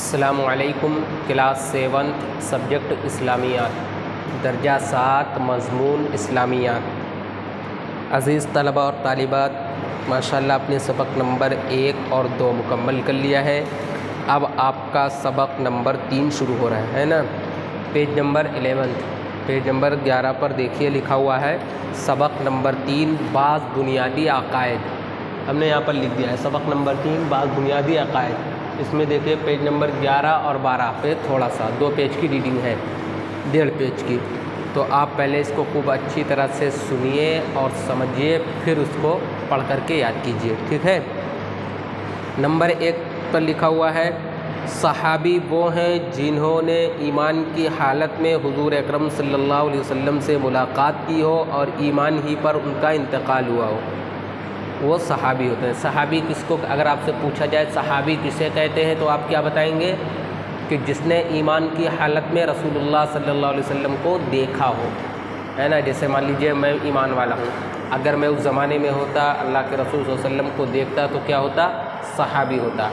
السلام علیکم۔ Class 7 subject اسلامیات، درجہ 7 مضمون اسلامیات۔ عزیز طلباء اور طالبات، ماشاءاللہ اپنے سبق نمبر 1 اور 2 مکمل کر لیا ہے۔ اب آپ کا سبق نمبر 3 شروع ہو رہا ہے نا۔ پیج نمبر 11، پیج نمبر 11 پر دیکھیے لکھا ہوا ہے سبق نمبر 3 بعض بنیادی عقائد۔ ہم نے یہاں پر لکھ دیا ہے سبق نمبر 3 بعض بنیادی عقائد۔ اس میں دیکھیے پیج نمبر 11 اور 12 پہ تھوڑا سا 2 پیج کی ریڈنگ ہے، 1.5 پیج کی، تو آپ پہلے اس کو خوب اچھی طرح سے سنیے اور سمجھیے، پھر اس کو پڑھ کر کے یاد کیجیے، ٹھیک ہے۔ نمبر 1 پر لکھا ہوا ہے صحابی وہ ہیں جنہوں نے ایمان کی حالت میں حضور اکرم صلی اللہ علیہ وسلم سے ملاقات کی ہو اور ایمان ہی پر ان کا انتقال ہوا ہو، وہ صحابی ہوتے ہیں۔ صحابی کس کو، اگر آپ سے پوچھا جائے صحابی کسے کہتے ہیں تو آپ کیا بتائیں گے کہ جس نے ایمان کی حالت میں رسول اللہ صلی اللہ علیہ وسلم کو دیکھا ہو، ہے نا۔ جیسے مان لیجئے میں ایمان والا ہوں، اگر میں اس زمانے میں ہوتا، اللہ کے رسول صلی اللہ علیہ وسلم کو دیکھتا تو کیا ہوتا؟ صحابی ہوتا۔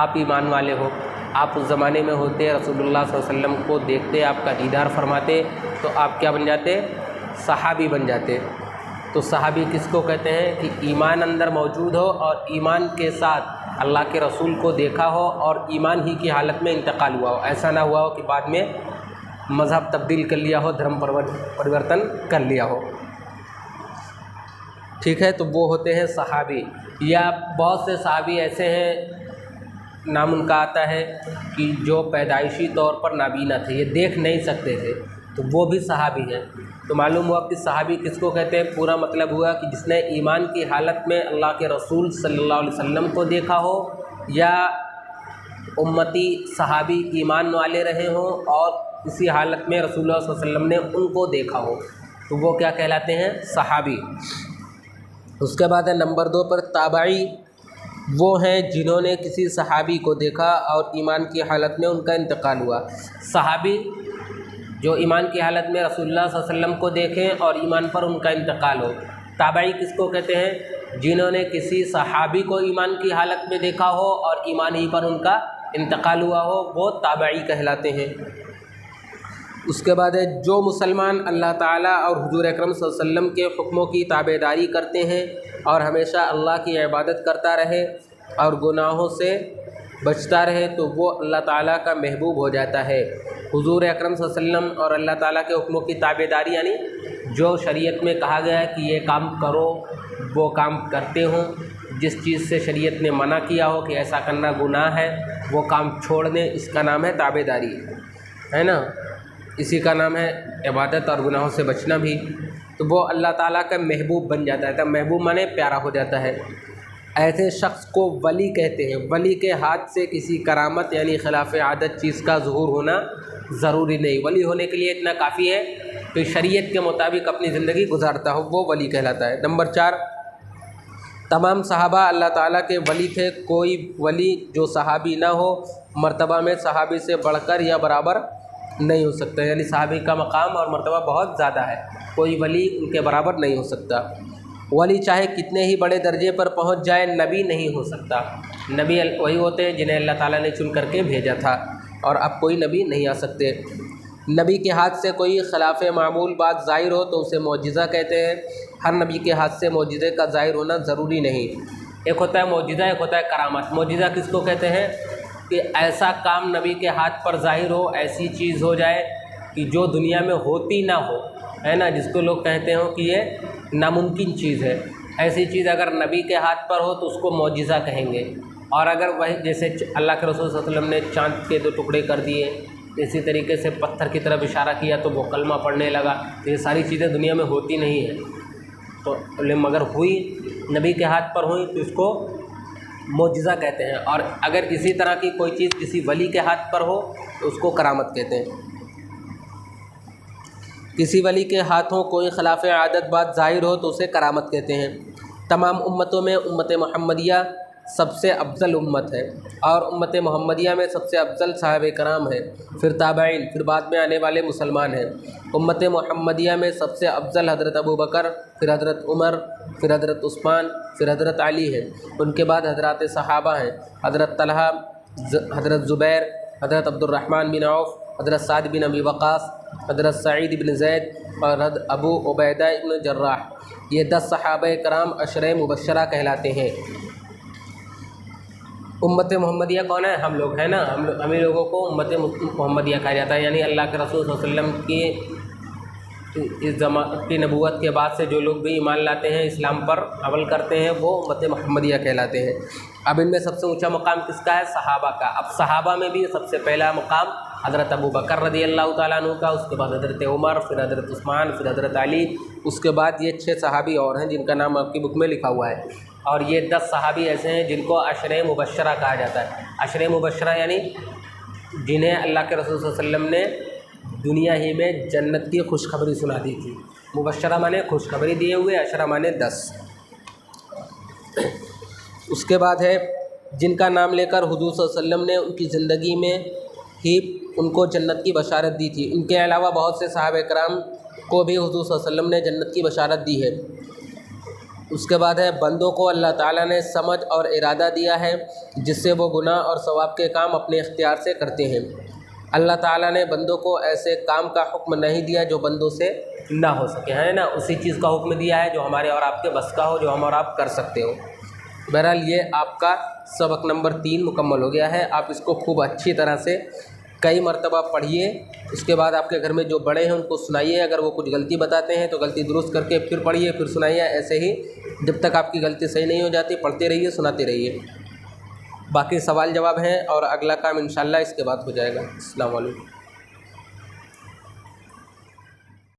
آپ ایمان والے ہو، آپ اس زمانے میں ہوتے، رسول اللہ صلی اللہ علیہ وسلم کو دیکھتے، آپ کا دیدار فرماتے، تو آپ کیا بن جاتے؟ صحابی بن جاتے۔ تو صحابی کس کو کہتے ہیں کہ ایمان اندر موجود ہو اور ایمان کے ساتھ اللہ کے رسول کو دیکھا ہو اور ایمان ہی کی حالت میں انتقال ہوا ہو، ایسا نہ ہوا ہو کہ بعد میں مذہب تبدیل کر لیا ہو، دھرم پریورتن کر لیا ہو، ٹھیک ہے۔ تو وہ ہوتے ہیں صحابی۔ یا بہت سے صحابی ایسے ہیں، نام ان کا آتا ہے کہ جو پیدائشی طور پر نابینا تھے، یہ دیکھ نہیں سکتے تھے، تو وہ بھی صحابی ہیں۔ تو معلوم ہوا کہ صحابی کس کو کہتے ہیں؟ پورا مطلب ہوا کہ جس نے ایمان کی حالت میں اللہ کے رسول صلی اللہ علیہ وسلم کو دیکھا ہو، یا امتی صحابی ایمان والے رہے ہوں اور اسی حالت میں رسول اللہ صلی اللہ علیہ وسلم نے ان کو دیکھا ہو، تو وہ کیا کہلاتے ہیں؟ صحابی۔ اس کے بعد ہے نمبر 2 پر تابعی وہ ہیں جنہوں نے کسی صحابی کو دیکھا اور ایمان کی حالت میں ان کا انتقال ہوا۔ صحابی جو ایمان کی حالت میں رسول اللہ صلی اللہ علیہ وسلم کو دیکھیں اور ایمان پر ان کا انتقال ہو۔ تابعی کس کو کہتے ہیں؟ جنہوں نے کسی صحابی کو ایمان کی حالت میں دیکھا ہو اور ایمان ہی پر ان کا انتقال ہوا ہو، وہ تابعی کہلاتے ہیں۔ اس کے بعد ہے جو مسلمان اللہ تعالیٰ اور حضور اکرم صلی اللہ علیہ وسلم کے حکموں کی تابعداری کرتے ہیں اور ہمیشہ اللہ کی عبادت کرتا رہے اور گناہوں سے بچتا رہے، تو وہ اللہ تعالیٰ کا محبوب ہو جاتا ہے۔ حضور اکرم صلی اللہ علیہ وسلم اور اللہ تعالیٰ کے حکموں کی تابعداری یعنی جو شریعت میں کہا گیا ہے کہ یہ کام کرو، وہ کام کرتے ہوں، جس چیز سے شریعت نے منع کیا ہو کہ ایسا کرنا گناہ ہے، وہ کام چھوڑ دیں، اس کا نام ہے تابعداری، ہے نا۔ اسی کا نام ہے عبادت اور گناہوں سے بچنا بھی۔ تو وہ اللہ تعالیٰ کا محبوب بن جاتا ہے، تو محبوب مانے پیارا ہو جاتا ہے۔ ایسے شخص کو ولی کہتے ہیں۔ ولی کے ہاتھ سے کسی کرامت یعنی خلاف عادت چیز کا ظہور ہونا ضروری نہیں، ولی ہونے کے لیے اتنا کافی ہے کہ شریعت کے مطابق اپنی زندگی گزارتا ہو، وہ ولی کہلاتا ہے۔ نمبر 4 تمام صحابہ اللہ تعالیٰ کے ولی تھے۔ کوئی ولی جو صحابی نہ ہو مرتبہ میں صحابی سے بڑھ کر یا برابر نہیں ہو سکتا، یعنی صحابی کا مقام اور مرتبہ بہت زیادہ ہے، کوئی ولی ان کے برابر نہیں ہو سکتا۔ ولی چاہے کتنے ہی بڑے درجے پر پہنچ جائے، نبی نہیں ہو سکتا۔ نبی وہی ہوتے ہیں جنہیں اللہ تعالیٰ نے چن کر کے بھیجا تھا، اور اب کوئی نبی نہیں آ سکتے۔ نبی کے ہاتھ سے کوئی خلاف معمول بات ظاہر ہو تو اسے معجزہ کہتے ہیں۔ ہر نبی کے ہاتھ سے معجزے کا ظاہر ہونا ضروری نہیں۔ ایک ہوتا ہے معجزہ، ایک ہوتا ہے کرامت۔ معجزہ کس کو کہتے ہیں؟ کہ ایسا کام نبی کے ہاتھ پر ظاہر ہو، ایسی چیز ہو جائے کہ جو دنیا میں ہوتی نہ ہو، ہے نا، جس کو لوگ کہتے ہوں کہ یہ ناممکن چیز ہے، ایسی چیز اگر نبی کے ہاتھ پر ہو تو اس کو معجزہ کہیں گے۔ اور اگر وہی جیسے اللہ کے رسول صلی اللہ علیہ وسلم نے چاند کے 2 ٹکڑے کر دیے، اسی طریقے سے پتھر کی طرف اشارہ کیا تو وہ کلمہ پڑھنے لگا، تو یہ ساری چیزیں دنیا میں ہوتی نہیں ہیں، تو مگر ہوئی، نبی کے ہاتھ پر ہوئی تو اس کو معجزہ کہتے ہیں۔ اور اگر اسی طرح کی کوئی چیز کسی ولی کے ہاتھ پر ہو تو اس کو کرامت کہتے ہیں۔ کسی ولی کے ہاتھوں کوئی خلاف عادت بات ظاہر ہو تو اسے کرامت کہتے ہیں۔ تمام امتوں میں امت محمدیہ سب سے افضل امت ہے، اور امت محمدیہ میں سب سے افضل صحابہ کرام ہیں، پھر تابعین، پھر بعد میں آنے والے مسلمان ہیں۔ امت محمدیہ میں سب سے افضل حضرت ابوبکر، پھر حضرت عمر، پھر حضرت عثمان، پھر حضرت علی ہیں۔ ان کے بعد حضرات صحابہ ہیں، حضرت طلحہ، حضرت زبیر، حضرت عبدالرحمن بن عوف، حضرت سعد بن ابی وقاص، حضرت سعید بن زید اور حضرت ابو عبیدہ بن جراح، یہ 10 صحابہ کرام عشرہ مبشرہ کہلاتے ہیں۔ امت محمدیہ کون ہے؟ ہم لوگ ہیں نا، ہمیں لوگوں کو امت محمدیہ کہا جاتا ہے، یعنی اللہ کے رسول صلی اللہ علیہ وسلم کی اس کی نبوت کے بعد سے جو لوگ بھی ایمان لاتے ہیں، اسلام پر عمل کرتے ہیں، وہ امت محمدیہ کہلاتے ہیں۔ اب ان میں سب سے اونچا مقام کس کا ہے؟ صحابہ کا۔ اب صحابہ میں بھی سب سے پہلا مقام حضرت ابو بکر رضی اللہ تعالیٰ عنہ کا، اس کے بعد حضرت عمر، پھر حضرت عثمان، پھر حضرت علی، اس کے بعد یہ 6 صحابی اور ہیں جن کا نام آپ کی بک میں لکھا ہوا ہے، اور یہ 10 صحابی ایسے ہیں جن کو عشرہ مبشرہ کہا جاتا ہے۔ عشرہ مبشرہ یعنی جنہیں اللہ کے رسول صلی اللہ علیہ وسلم نے دنیا ہی میں جنت کی خوشخبری سنا دی تھی۔ مبشرہ مانے خوشخبری دیے ہوئے، عشرہ مانے 10۔ اس کے بعد ہے جن کا نام لے کر حضور صلی اللہ علیہ وسلم نے ان کی زندگی میں ہی ان کو جنت کی بشارت دی تھی۔ ان کے علاوہ بہت سے صحابہ کرام کو بھی حضور صلی اللہ علیہ وسلم نے جنت کی بشارت دی ہے۔ اس کے بعد ہے بندوں کو اللہ تعالیٰ نے سمجھ اور ارادہ دیا ہے جس سے وہ گناہ اور ثواب کے کام اپنے اختیار سے کرتے ہیں۔ اللہ تعالیٰ نے بندوں کو ایسے کام کا حکم نہیں دیا جو بندوں سے نہ ہو سکے، ہے نا، اسی چیز کا حکم دیا ہے جو ہمارے اور آپ کے بس کا ہو، جو ہم اور آپ کر سکتے ہو۔ بہرحال یہ آپ کا سبق نمبر 3 مکمل ہو گیا ہے۔ آپ اس کو خوب اچھی طرح سے کئی مرتبہ پڑھیے، اس کے بعد آپ کے گھر میں جو بڑے ہیں ان کو سنائیے، اگر وہ کچھ غلطی بتاتے ہیں تو غلطی درست کر کے پھر پڑھیے، پھر سنائیے، ایسے ہی جب تک آپ کی غلطی صحیح نہیں ہو جاتی پڑھتے رہیے، سناتے رہیے۔ باقی سوال جواب ہیں اور اگلا کام انشاءاللہ اس کے بعد ہو جائے گا۔ السلام علیکم۔